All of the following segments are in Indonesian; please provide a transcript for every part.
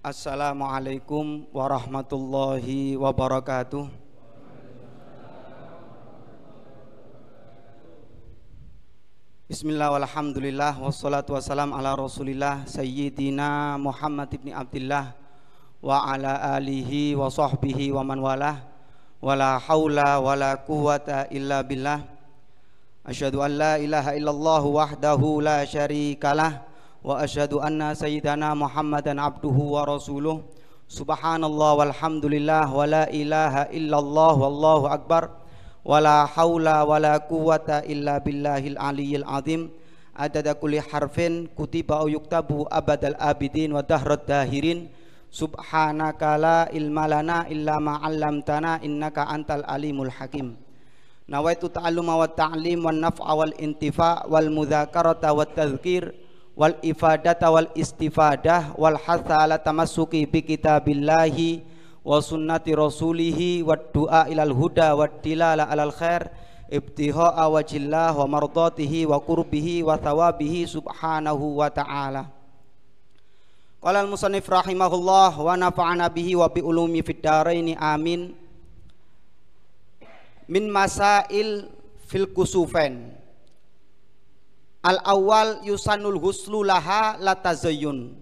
Assalamualaikum warahmatullahi wabarakatuh. Bismillah walhamdulillah wassalatu wassalam ala rasulillah sayyidina Muhammad ibn Abdillah wa ala alihi wa sahbihi wa man walah wala hawla wala quwata illa billah. Asyhadu an la ilaha illallah wahdahu la syarikalah wa asyhadu anna sayyidana Muhammadan abduhu wa rasuluh. Subhanallah walhamdulillah wa la ilaha illallah wallahu akbar wa la hawla wa la quwata illa billahil aliyyil azim. Adada kulli harfin kutiba au yuktabu abadal abidin wa dahrad dahirin. Subhanaka la ilma lana illa ma 'allamtana innaka antal alimul hakim. Nawaitu ta'alluma wa ta'lim wan naf'a wal intifa' wal mudzakarata wat tadhkir wal ifadata wal istifadah wal hatha ala tamassuki bi kitabillahi wa sunnati rasulihi wad du'a ilal huda wad dilala alal khair ibtiha'a wajillah wa mardatihi wa qurbihi wa thawabihi subhanahu wa ta'ala. Qala al musannif rahimahullah wa nafa'ana bihi wa bi ulumi fid dharain amin. Min masail fil kusufain. Al-awwal yusanul huslu laha la tazayyun.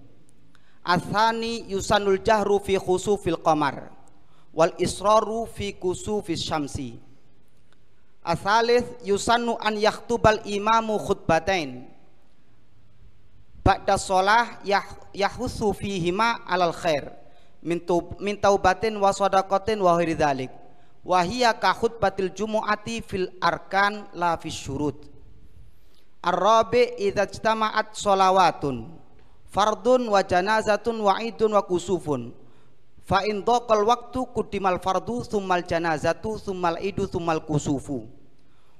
Athani yusanul jahru fi khusufil qamar wal israru fi kusufis syamsi. Athalith yusannu an yakhtubal imamu khutbatain ba'da shalah yahussu fihima alal khair min taubatin wa shadaqatin wa ghairi dzalik wa hiya ka khutbatil jumu'ati fil arkan la fis syurut. Ar-rabi idza ijtama'at sholawatun fardun wa janazatun wa idun wa kusufun fa in dhaqal waqtu quddimal fardu tsummal janazatu tsummal idu tsummal kusufu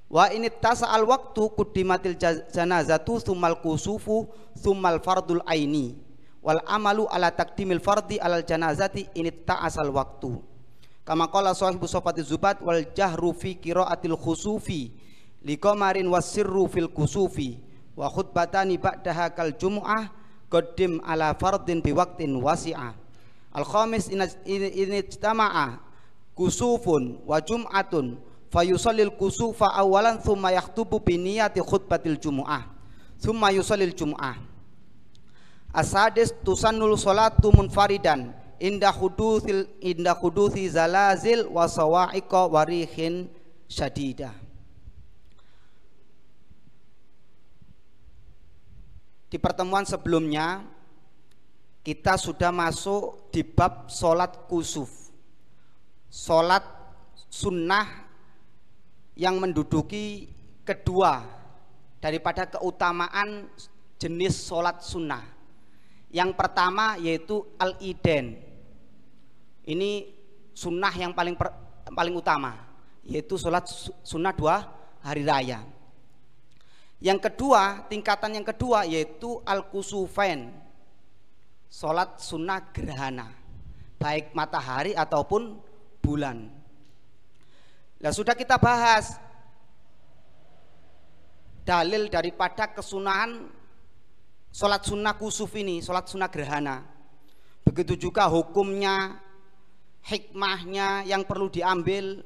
wa in ittasa'al waqtu quddimatil janazatu tsummal kusufu tsummal fardul aini wal amalu ala taqdimil fardi alal janazati in itta'asal waqtu kama qala sahibu sofati zubat wal jahru fi qiraatil khusufi liqamarin wasirru fil kusufi wa khutbatani ba'daha kal jumu'ah qaddim ala fardin biwaqtin wasi'ah. Al khamis in ijtama'a kusufun wa jum'atun fayusallil kusufa awalan thumma yakhutubu bi niyati khutbatil jumu'ah thumma yusallil jumu'ah. Asadis tusannul salatu munfaridan inda huduthi zalazil wa sawa'iqa warihin syadidah. Di pertemuan sebelumnya kita sudah masuk di bab sholat kusuf, sholat sunnah yang menduduki kedua daripada keutamaan jenis sholat sunnah. Yang pertama yaitu al-iden. Ini sunnah yang paling utama, yaitu sholat sunnah 2 hari raya. Yang kedua, tingkatan yang kedua yaitu al-kusufain, sholat sunnah gerhana, baik matahari ataupun bulan. Nah, sudah kita bahas dalil daripada kesunahan sholat sunnah kusuf ini, sholat sunnah gerhana. Begitu juga hukumnya, hikmahnya yang perlu diambil,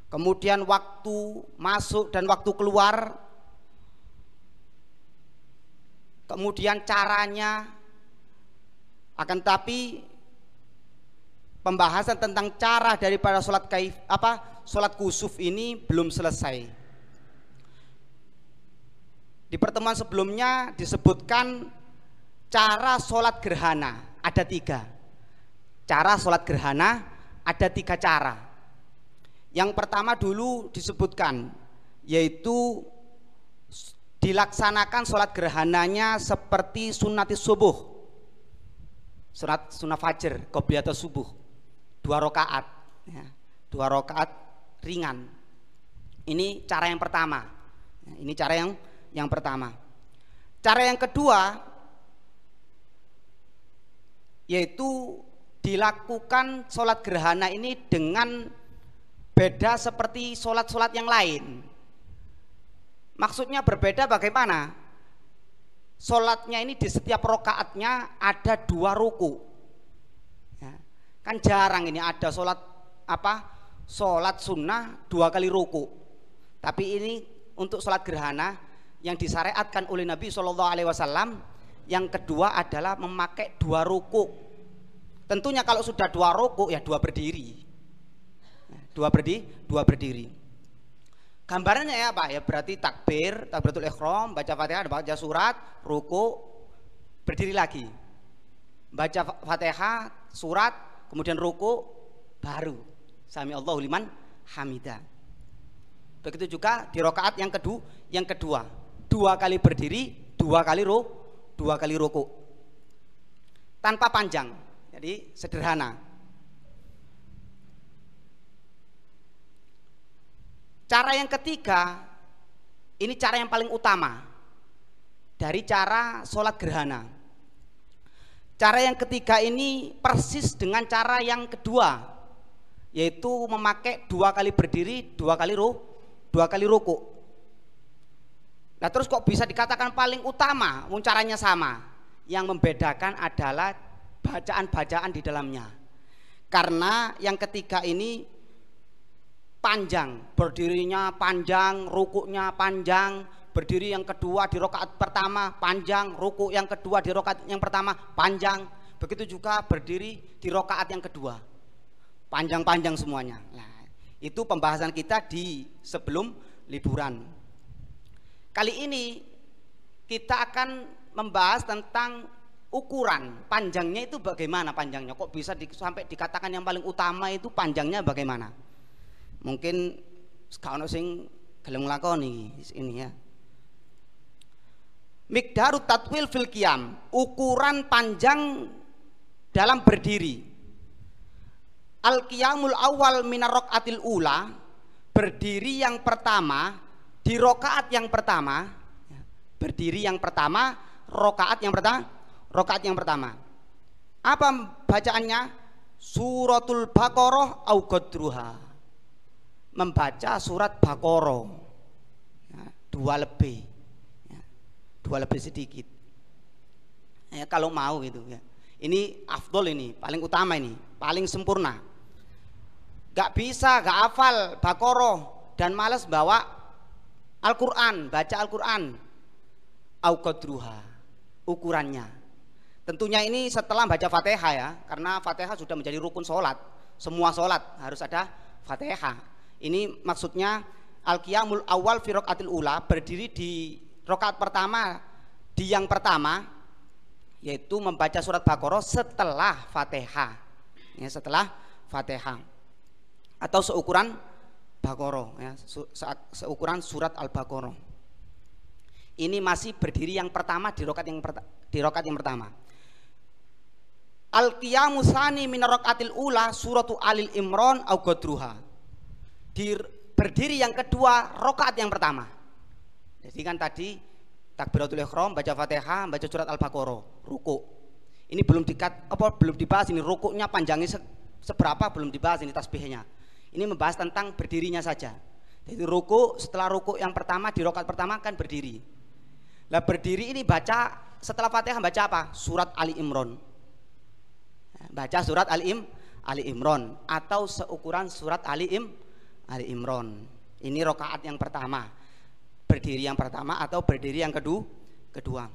kemudian waktu masuk dan waktu keluar, kemudian caranya. Akan tapi pembahasan tentang cara daripada sholat kusuf ini belum selesai. Di pertemuan sebelumnya disebutkan cara sholat gerhana ada 3. Cara sholat gerhana ada 3 cara. Yang pertama dulu disebutkan yaitu dilaksanakan sholat gerhananya seperti sunnatis subuh, sunnah fajr, qobliyah subuh, 2 rakaat, ya, 2 rakaat ringan. Ini cara yang pertama. Ini cara yang pertama. Cara yang kedua yaitu dilakukan sholat gerhana ini dengan beda seperti sholat-sholat yang lain. Maksudnya berbeda bagaimana? Sholatnya ini di setiap rokaatnya ada 2 ruku. Kan jarang ini ada sholat sholat sunnah 2 kali ruku. Tapi ini untuk sholat gerhana yang disyariatkan oleh Nabi SAW. Yang kedua adalah memakai 2 ruku. Tentunya kalau sudah 2 ruku ya 2 berdiri. 2 berdiri. Gambarannya ya apa? Ya berarti takbiratul ihram, baca Fatihah, baca surat, ruku, berdiri lagi. Baca Fatihah, surat, kemudian ruku, baru sami Allahu liman hamidah. Begitu juga di rakaat yang kedua 2 kali berdiri, 2 kali ruku tanpa panjang, jadi sederhana. Cara yang ketiga ini cara yang paling utama dari cara sholat gerhana. Cara yang ketiga ini persis dengan cara yang kedua, yaitu memakai 2 kali berdiri, 2 kali ruku. Nah terus kok bisa dikatakan paling utama? Caranya sama. Yang membedakan adalah bacaan-bacaan di dalamnya. Karena yang ketiga ini panjang, berdirinya panjang, rukuknya panjang. Berdiri yang kedua di rakaat pertama panjang, ruku yang kedua di rakaat yang pertama panjang. Begitu juga berdiri di rakaat yang kedua, panjang-panjang semuanya. Nah, itu pembahasan kita di sebelum liburan. Kali ini kita akan membahas tentang ukuran panjangnya itu bagaimana panjangnya. Kok bisa sampai dikatakan yang paling utama itu panjangnya bagaimana? Mungkin sekarang sing gelem nglakoni ini ya. Miqdarut tatwil fil qiyam, ukuran panjang dalam berdiri. Al-qiyamul awal minar raqatil ula, berdiri yang pertama di rakaat yang pertama. Berdiri yang pertama, rakaat yang pertama. Apa bacaannya? Suratul Baqarah au qadruha. Membaca surat Baqarah. Ya, 2 lebih. 2 lebih sedikit ya, kalau mau gitu ya. Ini afdol, ini paling utama, ini paling sempurna. Gak bisa gak hafal Baqarah dan malas bawa Al-Quran, baca Al-Quran, au qadruha, ukurannya. Tentunya ini setelah baca Fatihah ya, karena Fatihah sudah menjadi rukun sholat. Semua sholat harus ada Fatihah. Ini maksudnya al-qiyamul awal fi raqatil ula, berdiri di rakaat pertama di yang pertama, yaitu membaca surat Baqarah setelah Fatihah ya, setelah Fatihah atau seukuran Baqarah ya, seukuran surat Al-Baqarah. Ini masih berdiri yang pertama di rakaat yang pertama. Al-qiyamu tsani min raqatil ula suratu Alil Imran au qadruha. Berdiri yang kedua rakaat yang pertama. Jadi kan tadi takbiratul ihram, baca Fatihah, baca surat Al-Baqarah, ruku. Ini belum dibahas ini rukuknya panjangnya seberapa, belum dibahas ini tasbihnya. Ini membahas tentang berdirinya saja. Jadi ruku, setelah ruku yang pertama di rakaat pertama kan berdiri. Lah berdiri ini baca setelah Fatihah baca apa? Surat Ali Imran. Baca surat Ali Imran atau seukuran surat Ali Imran. Ini rakaat yang pertama. Berdiri yang pertama atau berdiri yang kedua.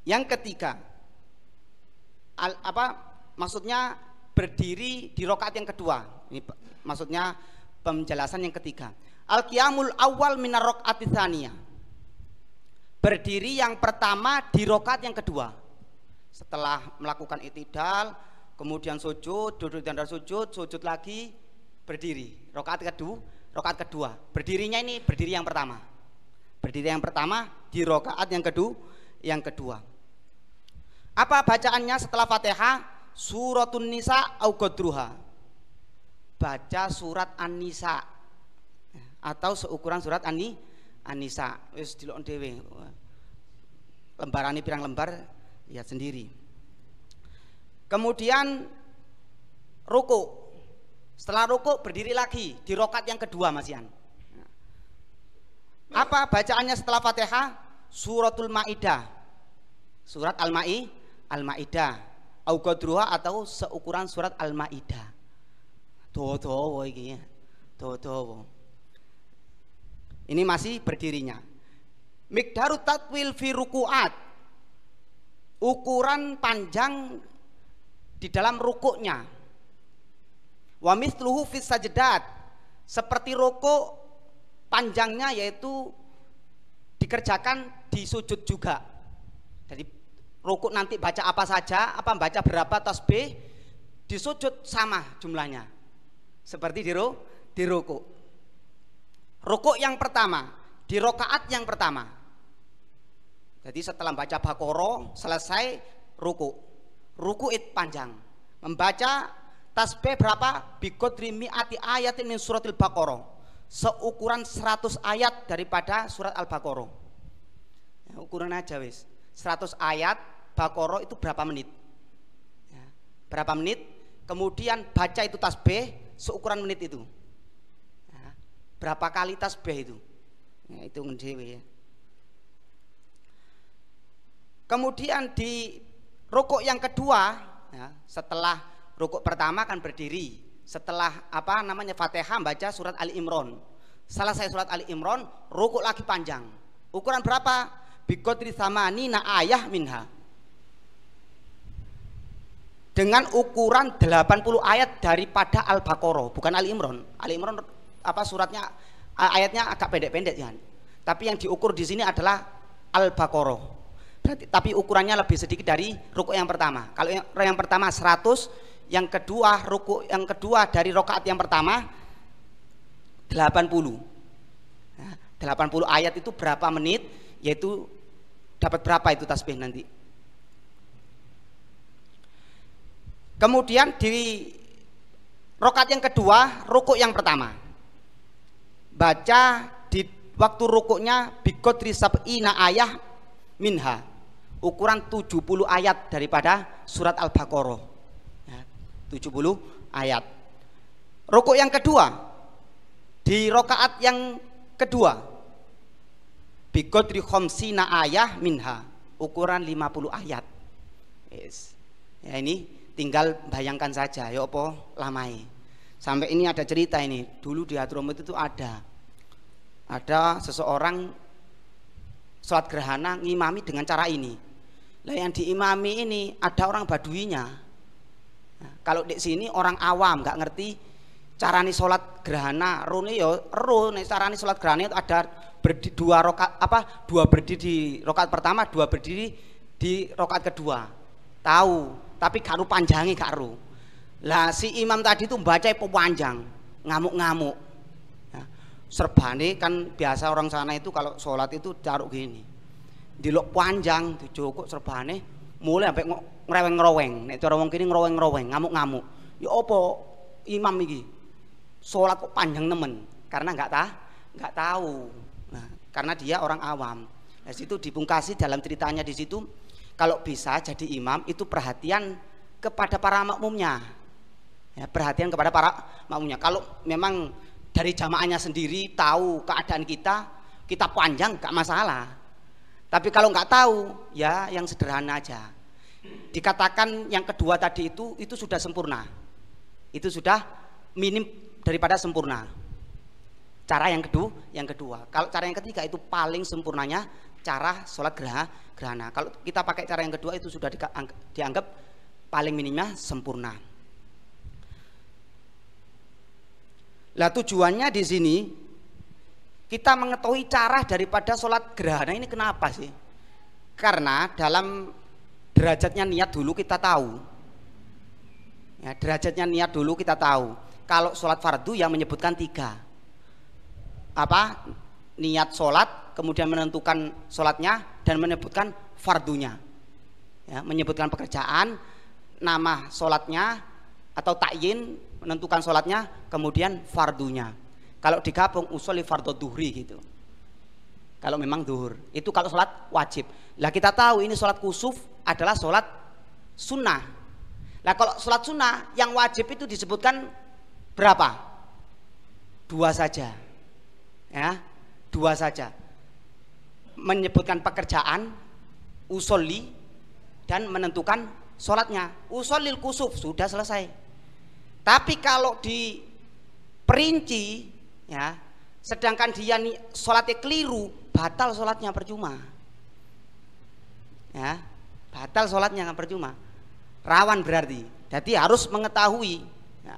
Yang ketiga, maksudnya berdiri di rakaat yang kedua. Ini maksudnya penjelasan yang ketiga. Al-qiyamul awal minar raqatis tsaniyah. Berdiri yang pertama di rakaat yang kedua. Setelah melakukan i'tidal, kemudian sujud, duduk dan sujud lagi, berdiri. Rakaat kedua. Berdirinya ini berdiri yang pertama. Berdiri yang pertama di rakaat yang kedua. Apa bacaannya setelah Fatihah? Suratun Nisa au qadruha. Baca surat An-Nisa atau seukuran surat An-Nisa. Wis dilok dhewe. Lembarane pirang lembar, lihat sendiri. Kemudian ruku. Setelah ruku berdiri lagi di rakaat yang kedua, Mas Yan. Apa bacaannya setelah Fatihah? Suratul Maidah. Surat Al-Maidah au qadruha atau seukuran surat Al-Maidah. Dawa iki ya. Dawa. Ini masih berdirinya. Miqdaru tatwil fi ruku'at, ukuran panjang di dalam rukuknya. Wa mithluhu fi sajdat, seperti rukuk panjangnya yaitu dikerjakan di sujud juga. Jadi rukuk nanti baca apa saja, apa baca berapa tasbih, di sujud sama jumlahnya. Seperti di rukuk. Rukuk yang pertama, di rokaat yang pertama. Jadi setelah baca Baqarah selesai rukuk. Rukuk itu panjang. Membaca tasbih berapa? Biqadri mi'ati ayatin min suratil Baqarah. Seukuran 100 ayat daripada surat Al-Baqarah. Ya, ukuran aja wis. 100 ayat Baqarah itu berapa menit? Ya, berapa menit? Kemudian baca itu tasbih seukuran menit itu. Berapa kali tasbih itu? Ya, itu ngedewe ya. Kemudian di rukuk yang kedua, ya, setelah rukuk pertama kan berdiri. Setelah Fatihah baca surat Ali Imran. Selesai surat Ali Imran, rukuk lagi panjang. Ukuran berapa? Biqadri tsamanina ayah minha. Dengan ukuran 80 ayat daripada Al-Baqarah, bukan Ali Imran. Ali Imran suratnya ayatnya agak pendek-pendek kan. Tapi yang diukur di sini adalah Al-Baqarah. Berarti tapi ukurannya lebih sedikit dari rukuk yang pertama. Kalau yang pertama 100, yang kedua rukuk yang kedua dari rakaat yang pertama 80. Nah, 80 ayat itu berapa menit? Yaitu dapat berapa itu tasbih nanti. Kemudian di rakaat yang kedua, rukuk yang pertama. Baca di waktu rukuknya biqadri sab'ina ayah minha, ukuran 70 ayat daripada surat Al-Baqarah ya, 70 ayat. Rukuk yang kedua, di rakaat yang kedua biqadri khamsina ayah minha, ukuran 50 ayat. Yes. Ya, ini tinggal bayangkan saja ya apa lamai. Sampai ini ada cerita ini, dulu di Hadramut itu ada seseorang sholat gerhana ngimami dengan cara ini. Lah yang diimami ini ada orang Baduinya. Nah, kalau di sini orang awam nggak ngerti carane sholat gerhana, nek carane sholat gerhana itu ada dua berdiri di rakaat pertama, dua berdiri di rakaat kedua. Tahu, tapi gak panjangi gak ru. Lah si imam tadi itu baca panjang, ngamuk-ngamuk. Ya, serbane kan biasa orang sana itu kalau sholat itu caruk gini, dilok panjang, dijokok serbane, mulai sampai ngereweng-ngereweng. Nek cara wong kene ngereweng-ngereweng, ngamuk-ngamuk. Ya apa imam iki sholat kok panjang nemen? Karena nggak tahu. Nah, karena dia orang awam. Nah, situ dipungkasi dalam ceritanya di situ, kalau bisa jadi imam itu perhatian kepada para makmumnya. Ya, perhatian kepada para makmumnya. Kalau memang dari jamaahnya sendiri tahu keadaan kita panjang gak masalah. Tapi kalau nggak tahu, ya yang sederhana aja. Dikatakan yang kedua tadi itu sudah sempurna. Itu sudah minim daripada sempurna. Cara yang kedua. Kalau cara yang ketiga itu paling sempurnanya cara sholat gerhana. Kalau kita pakai cara yang kedua itu sudah dianggap paling minimnya sempurna. Lah tujuannya di sini kita mengetahui cara daripada sholat gerhana ini kenapa sih? Karena dalam derajatnya niat dulu kita tahu. Ya, derajatnya niat dulu kita tahu. Kalau sholat fardu yang menyebutkan 3. Niat sholat, kemudian menentukan sholatnya dan menyebutkan fardunya. Ya, menyebutkan pekerjaan, nama sholatnya atau takyin, menentukan sholatnya, kemudian fardunya. Kalau digabung usolli fardhu duhri gitu. Kalau memang duhur, itu kalau sholat wajib. Lah kita tahu ini sholat kusuf adalah sholat sunnah. Lah kalau sholat sunnah yang wajib itu disebutkan berapa? 2 saja. Ya, 2 saja. Menyebutkan pekerjaan, usolli, dan menentukan sholatnya, usholil kusuf, sudah selesai. Tapi kalau diperinci ya, sedangkan dia sholatnya keliru, batal sholatnya, percuma ya, batal sholatnya percuma, rawan berarti. Jadi harus mengetahui ya.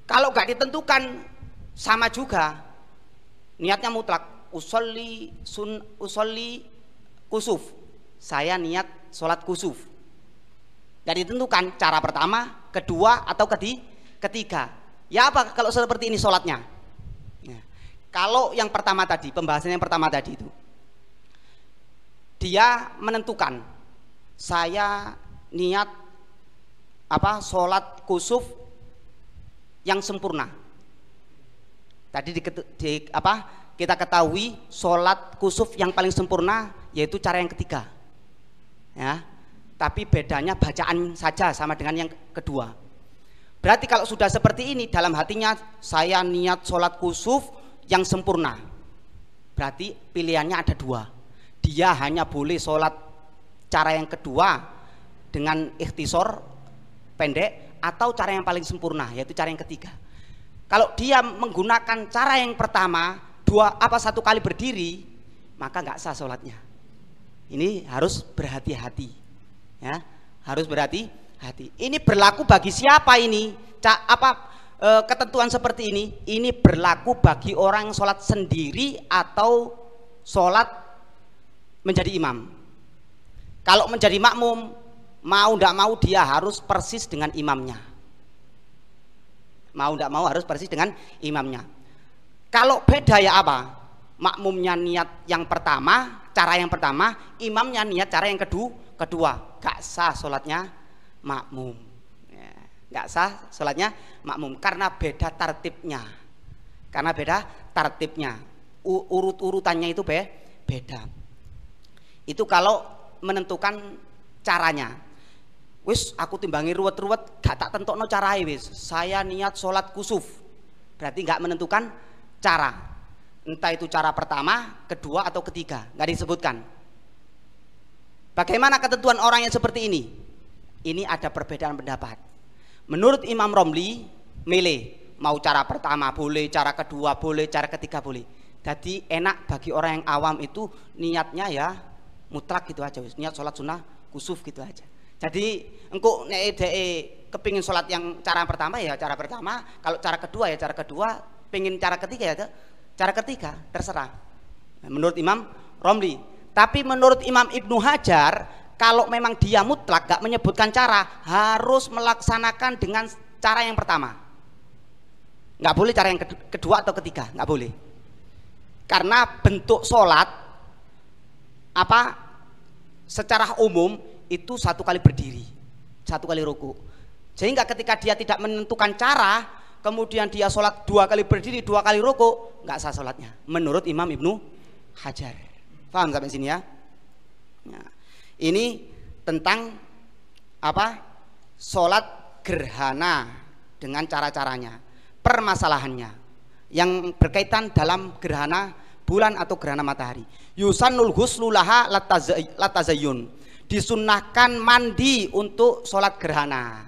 Kalau gak ditentukan sama juga, niatnya mutlak, usolli kusuf, saya niat sholat kusuf, gak ditentukan cara pertama, kedua atau ketiga. Ya apa kalau seperti ini sholatnya ya. Kalau yang pertama tadi, pembahasan yang pertama tadi itu, dia menentukan saya niat sholat kusuf yang sempurna. Tadi kita ketahui sholat kusuf yang paling sempurna yaitu cara yang ketiga ya, tapi bedanya bacaan saja sama dengan yang kedua. Berarti kalau sudah seperti ini, dalam hatinya saya niat sholat kusuf yang sempurna, berarti pilihannya ada dua. Dia hanya boleh sholat cara yang kedua dengan ikhtisor pendek, atau cara yang paling sempurna yaitu cara yang ketiga. Kalau dia menggunakan cara yang pertama, satu kali berdiri, maka nggak sah sholatnya. Ini harus berhati-hati ya, harus berhati-hati. Ini berlaku bagi siapa ini? Ketentuan seperti ini? Ini berlaku bagi orang yang sholat sendiri atau sholat menjadi imam. Kalau menjadi makmum, mau tidak mau dia harus persis dengan imamnya. Mau tidak mau harus persis dengan imamnya. Kalau beda ya apa? Makmumnya niat yang pertama, cara yang pertama, imamnya niat cara yang kedua, gak sah sholatnya makmum ya, gak sah sholatnya makmum karena beda tartibnya. Urut-urutannya itu beda. Itu kalau menentukan caranya. Wis aku timbangi ruwet-ruwet, gak tak tentokno carahe wis. Saya niat sholat kusuf, berarti gak menentukan cara. Entah itu cara pertama, kedua atau ketiga, gak disebutkan. Bagaimana ketentuan orang yang seperti ini? Ini ada perbedaan pendapat. Menurut Imam Romli, milih mau cara pertama boleh, cara kedua boleh, cara ketiga boleh. Jadi enak bagi orang yang awam itu niatnya ya mutlak gitu aja, niat sholat sunnah kusuf gitu aja. Jadi engkau kepingin sholat yang cara pertama ya cara pertama, kalau cara kedua ya cara kedua, pengen cara ketiga ya cara ketiga, terserah. Menurut Imam Romli. Tapi menurut Imam Ibnu Hajar, kalau memang dia mutlak gak menyebutkan cara, harus melaksanakan dengan cara yang pertama. Nggak boleh cara yang kedua atau ketiga, nggak boleh. Karena bentuk sholat secara umum itu satu kali berdiri, satu kali ruku. Sehingga ketika dia tidak menentukan cara, kemudian dia sholat dua kali berdiri, dua kali ruku, nggak sah sholatnya. Menurut Imam Ibnu Hajar. Paham sampai sini ya? Nah, ini tentang sholat gerhana dengan cara-caranya, permasalahannya yang berkaitan dalam gerhana bulan atau gerhana matahari. Yusannul ghuslu laha latazayyun. Disunahkan mandi untuk sholat gerhana.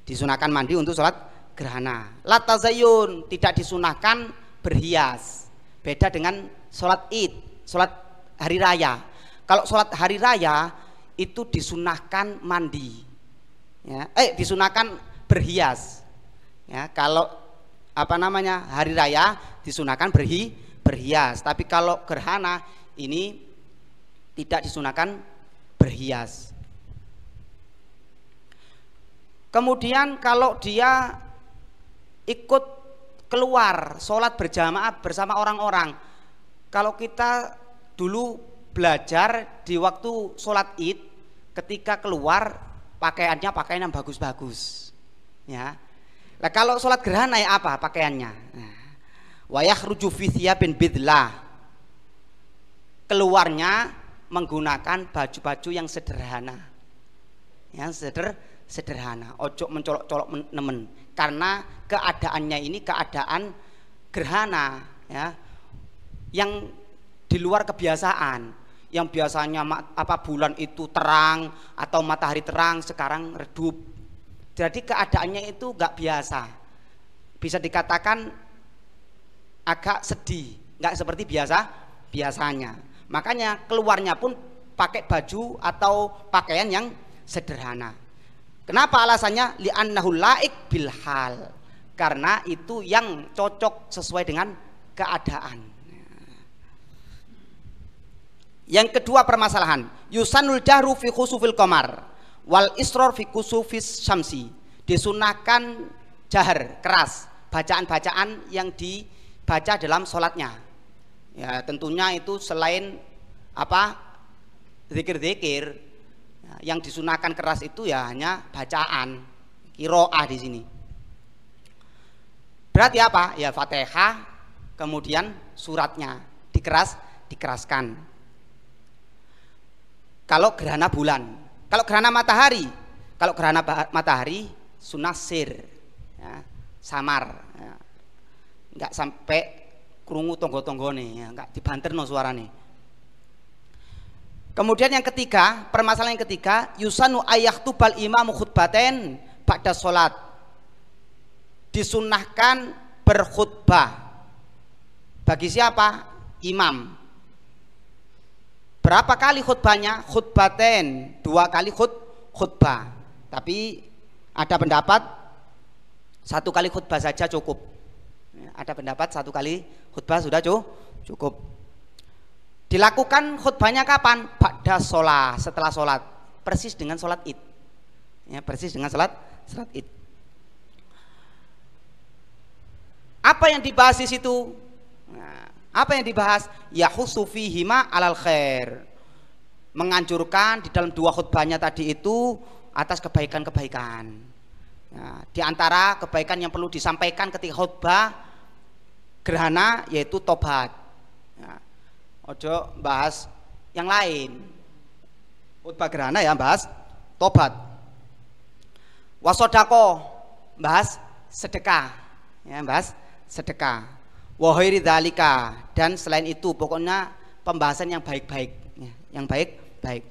Disunahkan mandi untuk sholat gerhana. Latazayyun, tidak disunahkan berhias. Beda dengan sholat id, sholat hari raya. Kalau sholat hari raya itu disunahkan mandi ya, disunahkan berhias ya. Kalau hari raya disunahkan berhias, tapi kalau gerhana ini tidak disunahkan berhias. Kemudian kalau dia ikut keluar sholat berjamaah bersama orang-orang, kalau kita dulu belajar di waktu sholat id, ketika keluar pakaiannya pakaian yang bagus-bagus ya. Nah, kalau sholat gerhana ya apa pakaiannya? Wa yakhruju fi thiyabin bidlah, keluarnya menggunakan baju-baju yang sederhana, yang sederhana, ojo mencolok-colok nemen, karena keadaannya ini keadaan gerhana ya, yang di luar kebiasaan. Yang biasanya bulan itu terang atau matahari terang, sekarang redup. Jadi keadaannya itu nggak biasa. Bisa dikatakan agak sedih, nggak seperti biasanya. Makanya keluarnya pun pakai baju atau pakaian yang sederhana. Kenapa alasannya? Li'annahu laik bil hal. Karena itu yang cocok sesuai dengan keadaan. Yang kedua permasalahan, yusanul jahru fi khusufil qamar wal isror fi kusufis syamsi. Disunahkan jahar keras, bacaan-bacaan yang dibaca dalam sholatnya. Ya, tentunya itu selain zikir-zikir, yang disunahkan keras itu ya hanya bacaan qiraah di sini. Berarti apa? Ya Fatihah, kemudian suratnya dikeraskan. Kalau gerhana bulan, kalau gerhana matahari sunnah sir, ya, samar, ya. Nggak sampai krungu tonggo-tonggone, ya, nggak dibanterno suarane. Kemudian yang ketiga, permasalahan yang ketiga, yusanu ayahtubal imamu khutbaten ba'da sholat. Disunnahkan berkhutbah. Bagi siapa? Imam. Berapa kali khutbahnya? Khutbaten, 2 kali khutbah. Tapi ada pendapat 1 kali khutbah saja cukup. Ada pendapat 1 kali khutbah sudah cukup. Dilakukan khutbahnya kapan? Ba'da sholat, setelah sholat, persis dengan sholat id. Ya, persis dengan sholat id. Apa yang dibahas di situ? Nah, apa yang dibahas? Yahusu fihima alal khair. Menganjurkan di dalam 2 khutbahnya tadi itu atas kebaikan-kebaikan. Nah, di antara kebaikan yang perlu disampaikan ketika khutbah gerhana yaitu tobat. Nah, ojo bahas yang lain. Khutbah gerhana ya bahas tobat. Wasodako bahas sedekah. Ya, bahas sedekah. Wahairi dzalika, dan selain itu pokoknya pembahasan yang baik-baik, ya, yang baik-baik.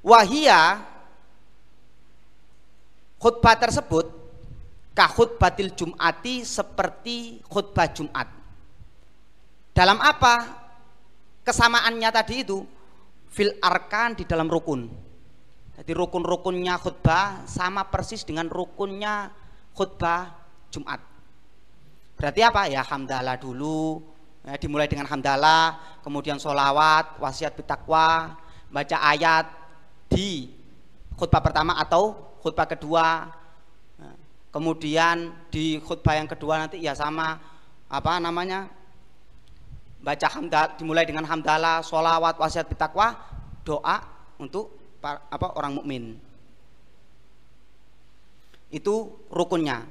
Wahia, khutbah tersebut ka khutbatil jum'ati, seperti khutbah Jumat. Dalam apa kesamaannya tadi itu? Fil arkan, di dalam rukun. Jadi rukun-rukunnya khutbah sama persis dengan rukunnya khutbah Jumat. Berarti apa? Ya hamdalah dulu, ya, dimulai dengan hamdalah, kemudian sholawat, wasiat bitakwa, baca ayat di khutbah pertama atau khutbah kedua. Kemudian di khutbah yang kedua nanti ya sama baca hamdalah, dimulai dengan hamdalah, sholawat, wasiat bitakwa, doa untuk orang mukmin. Itu rukunnya.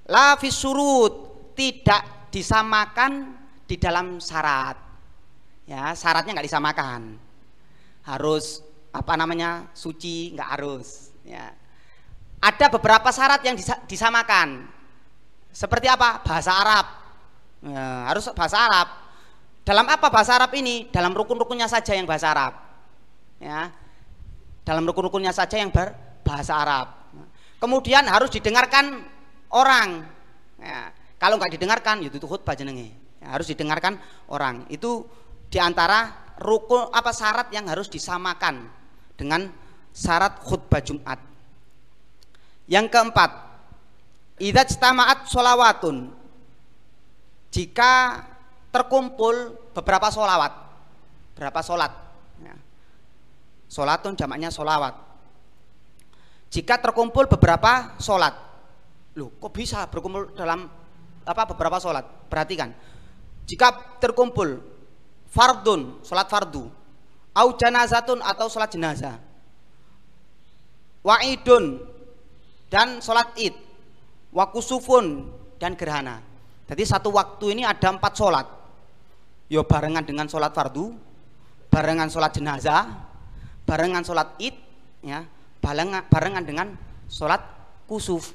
La fis surut, tidak disamakan di dalam syarat. Ya, syaratnya nggak disamakan. Harus suci, nggak harus. Ya. Ada beberapa syarat yang disamakan. Seperti apa? Bahasa Arab. Ya, harus bahasa Arab. Dalam apa bahasa Arab ini? Dalam rukun-rukunnya saja yang bahasa Arab. Ya. Dalam rukun-rukunnya saja yang berbahasa Arab. Kemudian harus didengarkan orang. Ya. Kalau nggak didengarkan, itu khutbah jenenge. Ya, harus didengarkan orang. Itu diantara rukun syarat yang harus disamakan dengan syarat khutbah Jumat. Yang keempat, idza ijtama'at sholawatun, jika terkumpul beberapa sholawat, berapa sholat, ya. Sholatun jamaknya sholawat. Jika terkumpul beberapa sholat, loh kok bisa berkumpul dalam beberapa sholat? Perhatikan, jika terkumpul fardun, sholat fardu, au janazatun, atau sholat jenazah, wa'idun, dan sholat id, wakusufun, dan gerhana. Jadi satu waktu ini ada 4 sholat. Yo barengan dengan sholat fardu, barengan sholat jenazah, barengan sholat id, ya, barengan dengan sholat kusuf.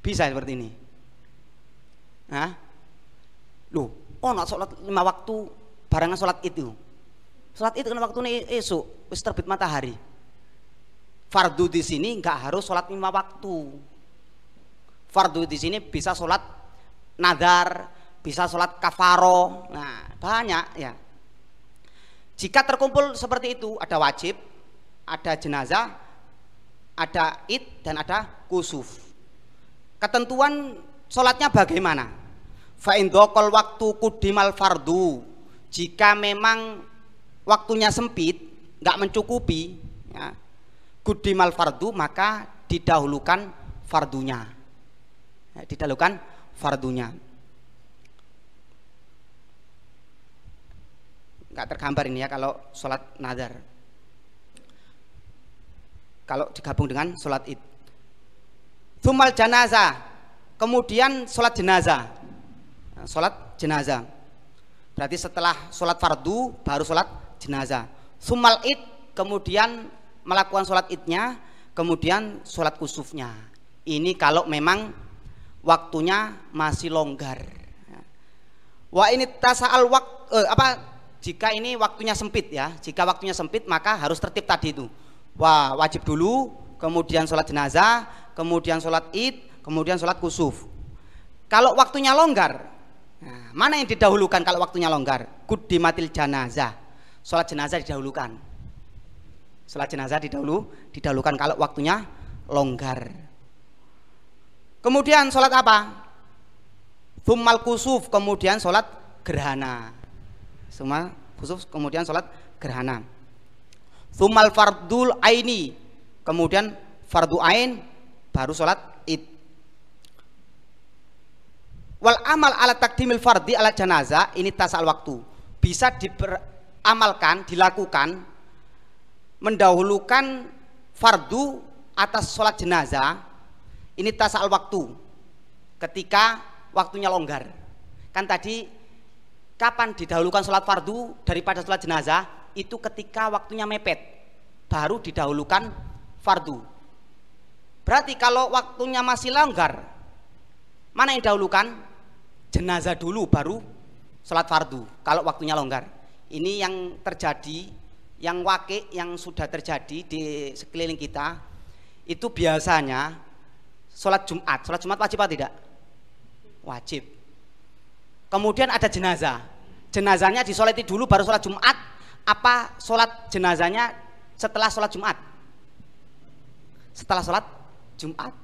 Bisa seperti ini. Nah, nak sholat 5 waktu barengan sholat itu. Sholat itu kan waktunya esok, wis terbit matahari. Fardu di sini nggak harus sholat 5 waktu. Fardu di sini bisa sholat nadar, bisa sholat kafaro, nah banyak ya. Jika terkumpul seperti itu, ada wajib, ada jenazah, ada id, dan ada kusuf. Ketentuan sholatnya bagaimana? Fa'indokol waktu kudimal fardu, jika memang waktunya sempit, nggak mencukupi, ya, kudimal fardu, maka didahulukan fardunya, ya, didahulukan fardunya. Nggak tergambar ini ya kalau sholat nadar, kalau digabung dengan sholat id. Thumal janazah, kemudian sholat jenazah. Sholat jenazah berarti setelah sholat fardu baru sholat jenazah. Thumal id, kemudian melakukan sholat idnya, kemudian sholat kusufnya. Ini kalau memang waktunya masih longgar. Wa ini tasa'al jika ini waktunya sempit ya, jika waktunya sempit maka harus tertib tadi itu. Wah, wajib dulu, kemudian sholat jenazah, kemudian sholat id, kemudian sholat kusuf. Kalau waktunya longgar, nah, mana yang didahulukan kalau waktunya longgar? Kudimatil janazah, sholat jenazah didahulukan. Sholat jenazah didahulukan kalau waktunya longgar. Kemudian sholat apa? Thummal kusuf, kemudian sholat gerhana. Semua kusuf, kemudian sholat gerhana. Thummal fardul aini, kemudian fardu ain, baru sholat id. Wal amal ala takdimil fardi ala janazah, ini tasal waktu, bisa diberamalkan, dilakukan, mendahulukan fardu atas sholat jenazah, ini tasal waktu, ketika waktunya longgar. Kan tadi kapan didahulukan sholat fardu daripada sholat jenazah? Itu ketika waktunya mepet, baru didahulukan fardu. Berarti kalau waktunya masih longgar, mana yang didahulukan? Jenazah dulu baru sholat fardu kalau waktunya longgar. Ini yang terjadi, yang wakil, yang sudah terjadi di sekeliling kita. Itu biasanya sholat Jumat. Sholat Jumat wajib atau tidak? Wajib. Kemudian ada jenazah, jenazahnya disolati dulu baru sholat Jumat, apa sholat jenazahnya setelah sholat Jumat? Setelah sholat Jumat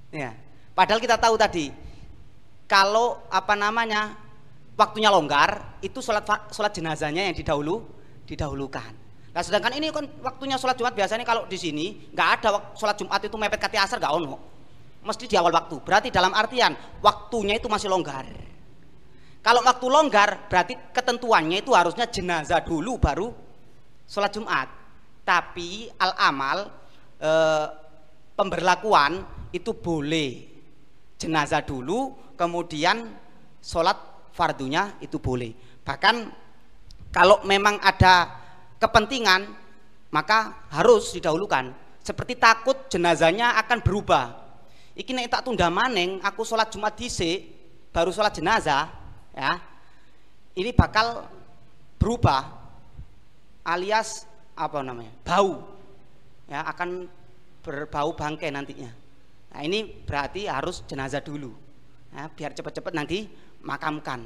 ya. Padahal kita tahu tadi kalau waktunya longgar, itu sholat jenazahnya yang didahulukan. Nah sedangkan ini kan waktunya sholat Jumat, biasanya kalau di sini nggak ada sholat Jumat itu mepet kati asar, nggak ono, mesti di awal waktu. Berarti dalam artian waktunya itu masih longgar. Kalau waktu longgar berarti ketentuannya itu harusnya jenazah dulu baru sholat Jumat. Tapi al-amal pemberlakuan itu boleh jenazah dulu, kemudian sholat fardunya itu boleh. Bahkan kalau memang ada kepentingan maka harus didahulukan. Seperti takut jenazahnya akan berubah. Iki nek tak tunda maning, aku sholat Jumat dhisik baru sholat jenazah. Ya, ini bakal berubah, alias bau, ya, akan berbau bangkai nantinya. Nah ini berarti harus jenazah dulu, ya, biar cepat-cepat nanti makamkan.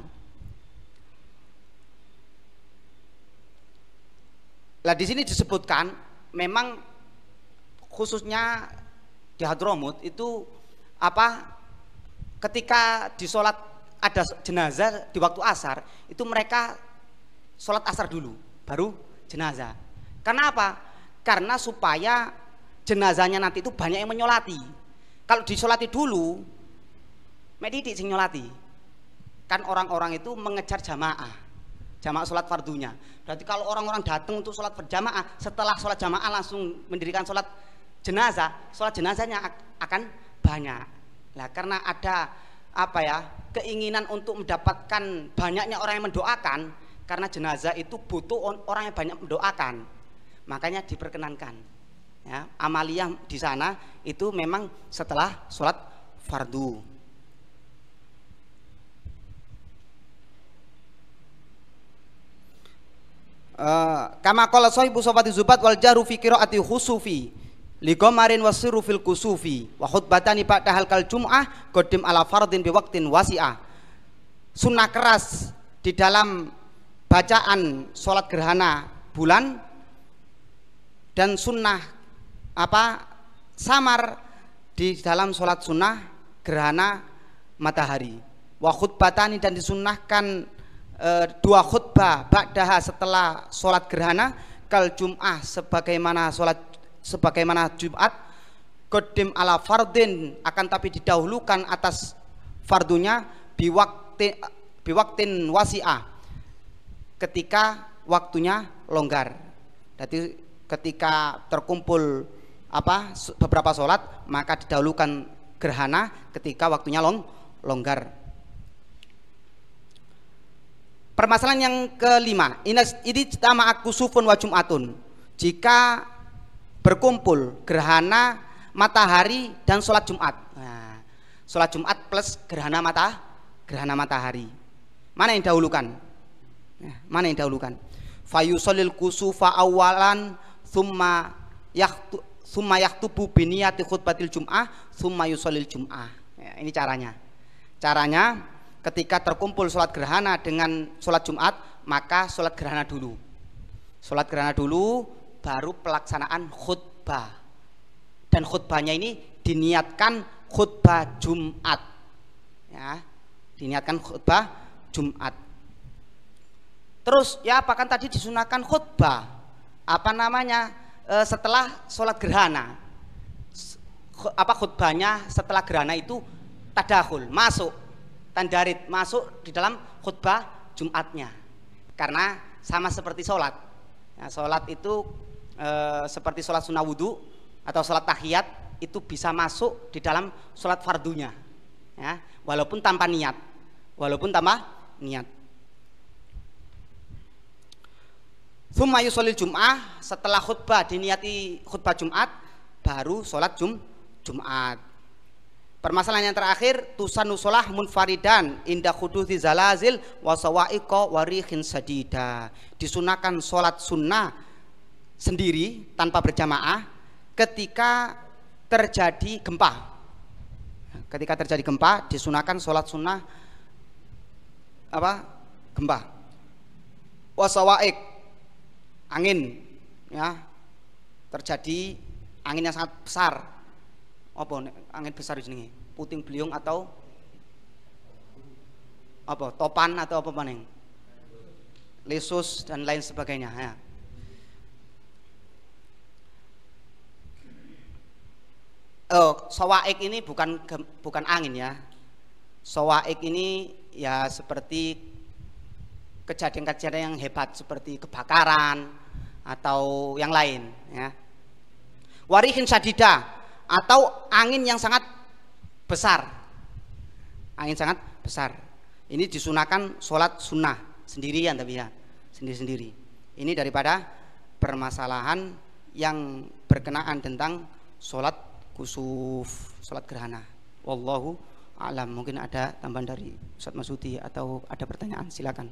Nah di sini disebutkan memang khususnya di Hadramut itu ketika disolat ada jenazah di waktu asar, itu mereka sholat asar dulu baru jenazah. Karena apa? Karena supaya jenazahnya nanti itu banyak yang menyolati. Kalau disolati dulu medidik sing nyolati, kan orang-orang itu mengejar jamaah sholat fardunya. Berarti kalau orang-orang datang untuk sholat berjamaah, setelah sholat jamaah langsung mendirikan sholat jenazahnya akan banyak. Nah karena ada keinginan untuk mendapatkan banyaknya orang yang mendoakan, karena jenazah itu butuh orang yang banyak mendoakan, makanya diperkenankan, ya, amaliyah di sana itu memang setelah sholat fardu. kama qala sahibu sofati zubat wal jahru fi qiraati khusufi li qamarin wasiru fil kusufi wa khutbatani ba'da halkal jum'ah qadim ala fardin bi waqtin wasi'ah. Sunnah keras di dalam bacaan sholat gerhana bulan dan sunnah samar di dalam sholat sunnah gerhana matahari. Wa khutbatani, dan disunnahkan dua khutbah ba'daha setelah sholat gerhana kal jum'ah sebagaimana Jumat qadim ala fardin, akan tapi didahulukan atas fardunya biwaktin wasi'ah, ketika waktunya longgar. Jadi ketika terkumpul beberapa sholat maka didahulukan gerhana ketika waktunya longgar. Permasalahan yang kelima, ini tama'a kusufun wa jum'atun, jika berkumpul gerhana matahari dan sholat Jumat. Nah, sholat Jumat plus gerhana matahari, mana yang dahulukan? Mana yang dahulukan? Fayusallil kusufa awalan thumma yaktubu biniyati khutbatil jum'ah thumma yusallil jum'ah. Ya, ini caranya. Ketika terkumpul sholat gerhana dengan sholat Jumat, maka sholat gerhana dulu. Sholat gerhana dulu, baru pelaksanaan khutbah. Dan khutbahnya ini diniatkan khutbah Jumat. Ya, diniatkan khutbah Jumat. Terus ya, bahkan tadi disunahkan khutbah setelah sholat gerhana. Khutbahnya setelah gerhana itu tadakhul, tandarit, masuk di dalam khutbah Jumatnya, karena sama seperti sholat. Nah, sholat itu seperti sholat sunnah wudhu atau sholat tahiyat, itu bisa masuk di dalam sholat fardunya, ya, walaupun tanpa niat. Tsumma yusholil jum'ah, setelah khutbah diniati khutbah Jumat, baru sholat Jumat. Permasalahan yang terakhir, tusannu sholah munfaridan inda khuduthi zalazil wa sawa'iqa wa rihin sadida. Disunahkan sholat sunnah sendiri tanpa berjamaah ketika terjadi gempa. Ketika terjadi gempa disunahkan sholat sunnah gempa. Wa sawa'iq, angin, ya, terjadi angin yang sangat besar. Angin besar jenenge puting beliung atau topan atau maning, lesus dan lain sebagainya, ya. Sawaik ini bukan angin, ya. Sawaik ini ya seperti kejadian-kejadian yang hebat seperti kebakaran atau yang lain, ya. Warihin sadida, atau angin yang sangat besar. Ini disunahkan sholat sunnah sendirian, tapi ya sendiri-sendiri. Ini daripada permasalahan yang berkenaan tentang sholat kusuf, sholat gerhana. Wallahu a'lam. Mungkin ada tambahan dari Ustaz Masudi atau ada pertanyaan, silakan.